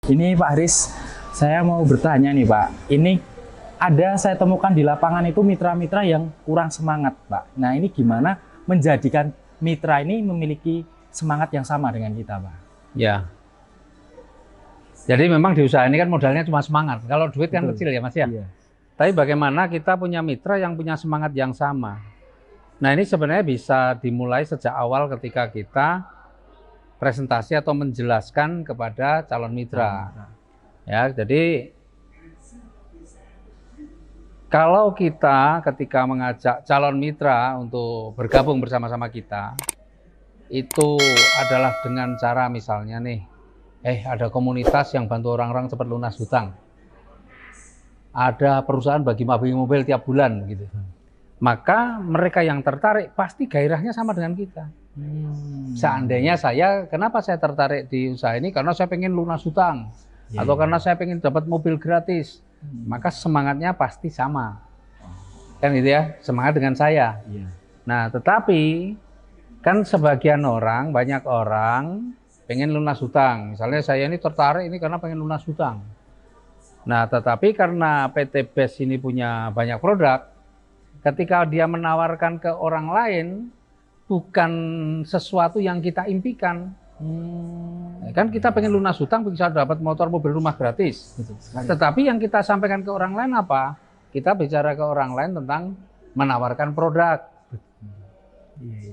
Ini Pak Haris, saya mau bertanya nih Pak. Ini ada saya temukan di lapangan itu mitra-mitra yang kurang semangat Pak. Nah ini gimana menjadikan mitra ini memiliki semangat yang sama dengan kita Pak? Ya. Jadi memang di usaha ini kan modalnya cuma semangat. Kalau duit kan Betul. kecil ya Mas ya. Iya. Tapi bagaimana kita punya mitra yang punya semangat yang sama. Nah ini sebenarnya bisa dimulai sejak awal ketika kita presentasi atau menjelaskan kepada calon mitra. Ya, jadi kalau kita ketika mengajak calon mitra untuk bergabung bersama-sama kita, itu adalah dengan cara misalnya nih, ada komunitas yang bantu orang-orang cepat lunas hutang. Ada perusahaan bagi mobil tiap bulan gitu. Maka mereka yang tertarik pasti gairahnya sama dengan kita. Seandainya kenapa saya tertarik di usaha ini? Karena saya pengen lunas hutang, atau karena saya pengen dapat mobil gratis, maka semangatnya pasti sama, kan gitu ya, semangat dengan saya. Nah, tetapi kan sebagian orang, banyak orang pengen lunas hutang. Misalnya saya ini tertarik ini karena pengen lunas hutang. Nah, tetapi karena PT BES ini punya banyak produk, ketika dia menawarkan ke orang lain, bukan sesuatu yang kita impikan. Kan kita pengen lunas hutang bisa dapat motor, mobil, rumah gratis. Tetapi yang kita sampaikan ke orang lain apa? Kita bicara ke orang lain tentang menawarkan produk.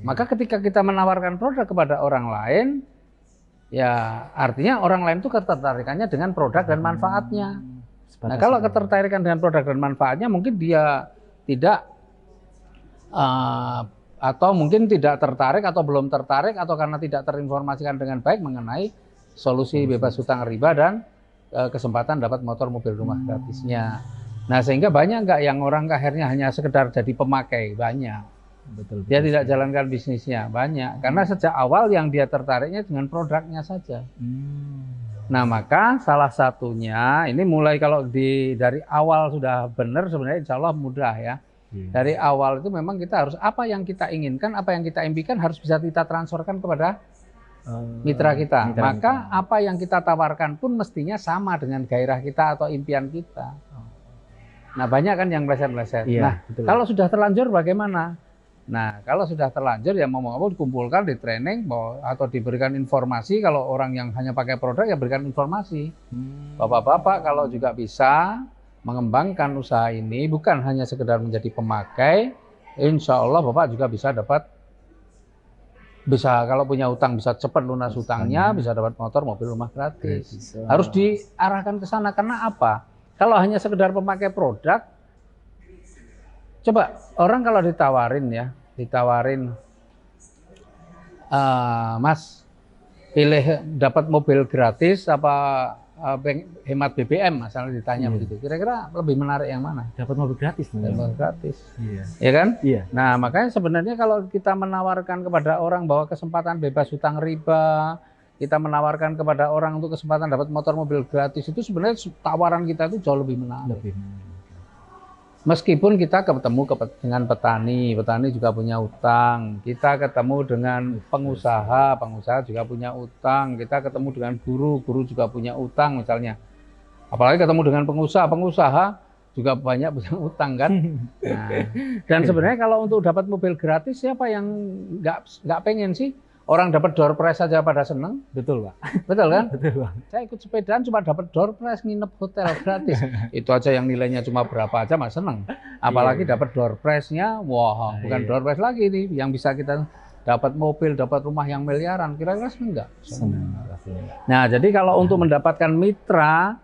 Maka ketika kita menawarkan produk kepada orang lain, ya artinya orang lain itu ketertarikannya dengan produk dan manfaatnya. Nah kalau ketertarikan dengan produk dan manfaatnya mungkin dia tidak atau mungkin tidak tertarik atau belum tertarik atau karena tidak terinformasikan dengan baik mengenai solusi bebas hutang riba dan kesempatan dapat motor, mobil, rumah gratisnya. Nah sehingga banyak nggak yang orang akhirnya hanya sekedar jadi pemakai, banyak. Betul. Dia tidak jalankan bisnisnya, banyak. Karena sejak awal yang dia tertariknya dengan produknya saja. Nah maka salah satunya ini mulai kalau dari awal sudah benar sebenarnya insya Allah mudah ya. Dari awal itu memang kita harus apa yang kita inginkan, apa yang kita impikan harus bisa kita transferkan kepada mitra kita. Maka apa yang kita tawarkan pun mestinya sama dengan gairah kita atau impian kita. Nah banyak kan yang meleset-meleset. Nah kalau sudah terlanjur bagaimana? Nah kalau sudah terlanjur ya mau dikumpulkan di training atau diberikan informasi. Kalau orang yang hanya pakai produk ya berikan informasi. Bapak-bapak kalau juga bisa mengembangkan usaha ini bukan hanya sekedar menjadi pemakai, insya Allah Bapak juga bisa kalau punya utang bisa cepat lunas hutangnya, bisa dapat motor, mobil, rumah gratis. Harus diarahkan ke sana karena apa? Kalau hanya sekedar pemakai produk, coba orang kalau ditawarin, Mas pilih dapat mobil gratis apa hemat BBM, misalnya ditanya begitu. Kira-kira lebih menarik yang mana? Dapat mobil gratis. Mobil gratis. Ya kan? Nah, makanya sebenarnya kalau kita menawarkan kepada orang bahwa kesempatan bebas hutang riba, kita menawarkan kepada orang untuk kesempatan dapat motor, mobil gratis, itu sebenarnya tawaran kita itu jauh lebih menarik. Meskipun kita ketemu dengan petani juga punya utang, kita ketemu dengan pengusaha juga punya utang, kita ketemu dengan guru juga punya utang misalnya. Apalagi ketemu dengan pengusaha juga banyak punya utang kan. Nah, dan sebenarnya kalau untuk dapat mobil gratis siapa yang nggak pengen sih? Orang dapat door prize saja pada seneng. Betul Pak. Betul kan? Betul Pak. Saya ikut sepedaan cuma dapat door prize, nginep hotel gratis. Itu aja yang nilainya cuma berapa aja mas seneng. Apalagi dapat door prize-nya, wah bukan door prize lagi nih. Yang bisa kita dapat mobil, dapat rumah yang miliaran. Kira-kira seneng nggak? Seneng. Nah jadi kalau untuk mendapatkan mitra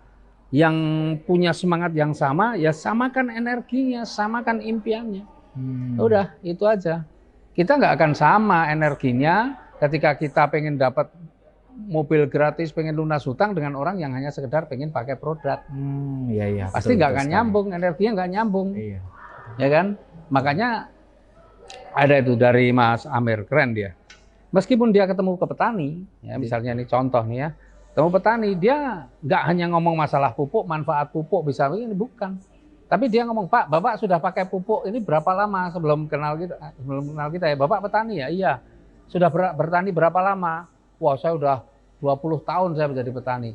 yang punya semangat yang sama, ya samakan energinya, samakan impiannya. Udah itu aja. kita nggak akan sama energinya ketika kita pengen dapat mobil gratis, pengen lunas hutang dengan orang yang hanya sekedar pengen pakai produk. Iya, iya. Pasti nggak akan nyambung, energinya nggak nyambung. Iya. Ya kan? Makanya ada itu dari Mas Amir, keren dia. Meskipun dia ketemu ke petani, ya misalnya ini contoh nih ya, ketemu petani, dia nggak hanya ngomong masalah pupuk, manfaat pupuk bisa begini, bukan. Tapi dia ngomong, Pak, Bapak sudah pakai pupuk ini berapa lama sebelum kenal kita ya? Bapak petani ya? Iya. Sudah bertani berapa lama? Wah, saya udah 20 tahun saya menjadi petani.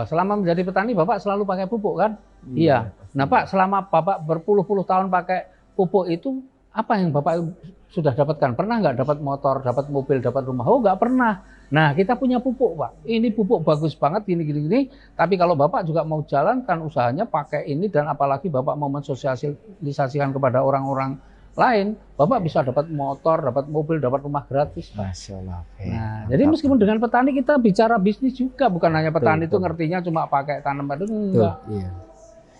Selama menjadi petani, Bapak selalu pakai pupuk kan? Iya. Nah, Pak, selama Bapak berpuluh-puluh tahun pakai pupuk itu, apa yang Bapak sudah dapatkan? Pernah nggak dapat motor, dapat mobil, dapat rumah? Oh, nggak pernah. Nah, kita punya pupuk, Pak. Ini pupuk bagus banget, gini. Tapi kalau Bapak juga mau jalankan usahanya pakai ini, dan apalagi Bapak mau mensosialisasikan kepada orang-orang lain, Bapak bisa dapat motor, dapat mobil, dapat rumah gratis. Masya Allah. Nah, jadi meskipun dengan petani kita bicara bisnis juga, bukan hanya petani itu betul. ngertinya cuma pakai tanaman itu, enggak. Iya.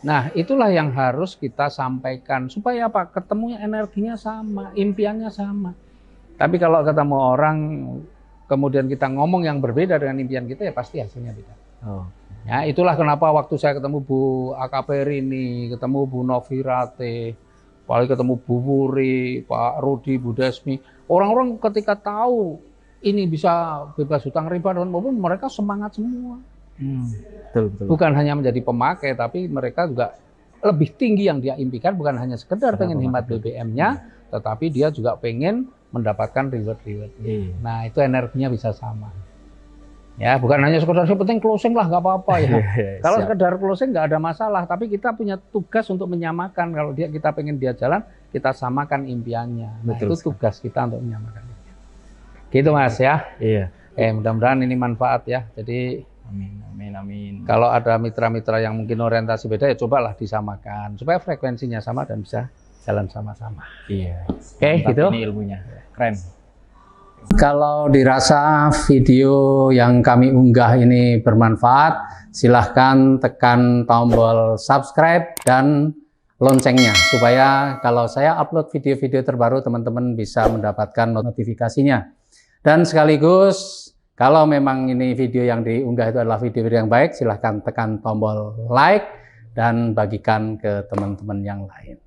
Nah, itulah yang harus kita sampaikan supaya apa? Ketemunya energinya sama, impiannya sama. Tapi kalau ketemu orang kemudian kita ngomong yang berbeda dengan impian kita, ya pasti hasilnya beda. Oh. Ya, itulah kenapa waktu saya ketemu Bu AKP Rini, ketemu Bu Novirate, paling ketemu Bu Wuri, Pak Rudi, Bu Desmi, orang-orang ketika tahu ini bisa bebas hutang riba dan maupun mereka semangat semua. Betul. Bukan hanya menjadi pemakai, tapi mereka juga lebih tinggi yang dia impikan, bukan hanya sekedar pengen hemat BBM-nya, tetapi dia juga pengen mendapatkan reward-reward. Nah, itu energinya bisa sama. Ya, bukan hanya sekedar penting closing lah, nggak apa-apa ya. Kalau sekedar closing nggak ada masalah, tapi kita punya tugas untuk menyamakan. Kalau kita pengen dia jalan, kita samakan impiannya. Nah, itu tugas kita untuk menyamakan. Gitu Mas ya. Iya. Mudah-mudahan ini manfaat ya. Jadi Amin. kalau ada mitra-mitra yang mungkin orientasi beda, ya cobalah disamakan supaya frekuensinya sama dan bisa jalan sama-sama. Iya. Oke, gitu. Ini ilmunya keren. Kalau dirasa video yang kami unggah ini bermanfaat, silahkan tekan tombol subscribe dan loncengnya supaya kalau saya upload video-video terbaru teman-teman bisa mendapatkan notifikasinya. Dan sekaligus kalau memang ini video yang diunggah itu adalah video-video yang baik, silahkan tekan tombol like dan bagikan ke teman-teman yang lain.